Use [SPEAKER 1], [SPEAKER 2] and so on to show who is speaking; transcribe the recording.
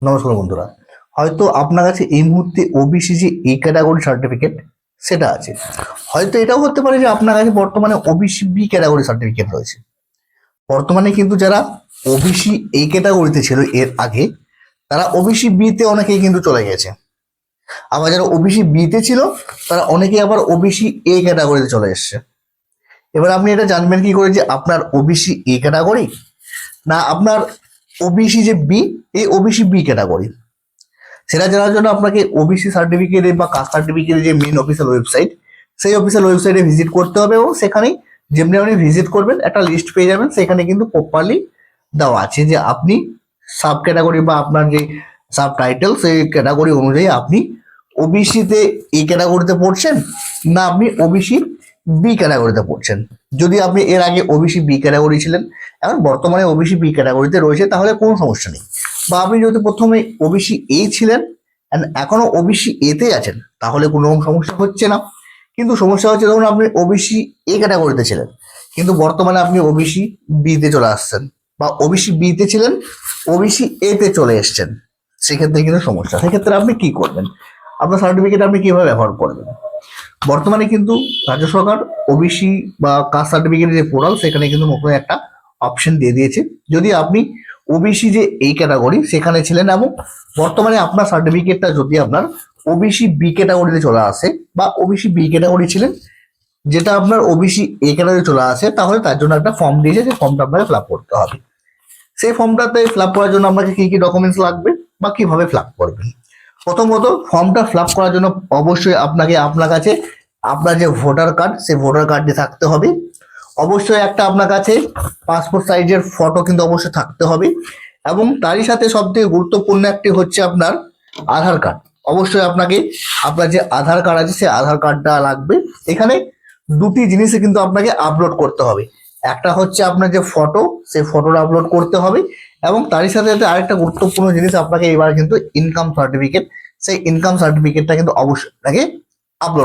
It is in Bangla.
[SPEAKER 1] নমস্কার বন্ধুরা, হয়তো আপনার কাছে এই মুহূর্তে ওবিসি যে এ ক্যাটাগরি সার্টিফিকেট সেটা আছে। হয়তো এটাও হতে পারে যে আপনার কাছে বর্তমানে ওবিসি বি ক্যাটাগরি সার্টিফিকেট রয়েছে। বর্তমানে কিন্তু যারা ওবিসি এ ক্যাটাগরিতে ছিল এর আগে, তারা ওবিসি বিতে অনেকেই কিন্তু চলে গেছে। আবার যারা ওবিসি বিতে ছিল তারা অনেকেই আবার ওবিসি এ ক্যাটাগরিতে চলে এসছে। এবার আপনি এটা জানবেন কি করে যে আপনার ওবিসি এ ক্যাটাগরি না আপনার ওবিসি যে বি, এই ওবিসি বি ক্যাটাগরি। সেটা জানার জন্য আপনাকে ওবিসি সার্টিফিকেট বা কাস্ট সার্টিফিকেটের যে মেন অফিসিয়াল ওয়েবসাইট, সেই অফিসিয়াল ওয়েবসাইটে ভিজিট করতে হবে এবং সেখানেই যেমনি আপনি ভিজিট করবেন একটা লিস্ট পেয়ে যাবেন। সেখানে কিন্তু প্রপারলি দেওয়া আছে যে আপনি সাব ক্যাটাগরি বা আপনার যে সাব টাইটেল সেই ক্যাটাগরি অনুযায়ী আপনি ওবিসিতে এই ক্যাটাগরিতে পড়ছেন না আপনি ওবিসি বি ক্যাটাগরিতে পড়ছেন। যদি আপনি এর আগে ওবিসি বি ক্যাটাগরি ছিলেন, এখন বর্তমানে ওবিসি বি ক্যাটাগরিতে রয়েছে, তাহলে কোনো সমস্যা নেই। বা আপনি যদি প্রথমে ওবিসি এ ছিলেন অ্যান্ড এখনো ওবিসি এতে আছেন, তাহলে কোনো সমস্যা হচ্ছে না। কিন্তু সমস্যা হচ্ছে ধরুন আপনি ওবিসি এ ক্যাটাগরিতে ছিলেন কিন্তু বর্তমানে আপনি ওবিসি বিতে চলে আসছেন, বা ওবিসি বিতে ছিলেন ওবিসি এতে চলে এসছেন, সেক্ষেত্রে কিন্তু সমস্যা। সেক্ষেত্রে আপনি কি করবেন, আপনার সার্টিফিকেট আপনি কিভাবে ব্যবহার করবেন? বর্তমানে কিন্তু রাজ্য সরকার ওবিসি বা কাস্ট সার্টিফিকেটের যে পোর্টাল, সেখানে কিন্তু নতুন একটা অপশন দিয়ে দিয়েছে। যদি আপনি ওবিসি যে এই ক্যাটাগরি সেখানে ছিলেন এবং বর্তমানে আপনার সার্টিফিকেটটা যদি আপনার ওবিসি বি ক্যাটাগরিতে চলে আসে বা ওবিসি বি ক্যাটাগরি ছিলেন যেটা আপনার ওবিসি এ ক্যাটাগরি চলে আসে, তাহলে তার জন্য একটা ফর্ম দিয়েছে, যে ফর্মটা আপনাকে ফিল আপ করতে হবে। সেই ফর্মটাতে ফিল আপ করার জন্য আপনাকে কি কি ডকুমেন্টস লাগবে বা কিভাবে ফিল আপ করবেন? প্রথমত, ফর্মটা ফিল আপ করার জন্য অবশ্যই আপনাকে আপনার কাছে আপনার যে ভোটার কার্ড, সেই ভোটার কার্ডটি থাকতে হবে। অবশ্যই একটা আপনার কাছে পাসপোর্ট সাইজের ফটো কিন্তু অবশ্যই থাকতে হবে, এবং তারই সাথে সবথেকে গুরুত্বপূর্ণ একটি হচ্ছে আপনার আধার কার্ড। অবশ্যই আপনাকে আপনার যে আধার কার্ড আছে সেই আধার কার্ডটা লাগবে। এখানে দুটি জিনিসে কিন্তু আপনাকে আপলোড করতে হবে। একটা হচ্ছে আপনার যে ফটো, সেই ফটোটা আপলোড করতে হবে, এবং তারই সাথে সাথে আরেকটা গুরুত্বপূর্ণ জিনিস আপনাকে এবার কিন্তু ইনকাম সার্টিফিকেট, সেই ইনকাম সার্টিফিকেটটা কিন্তু অবশ্যই আপনাকে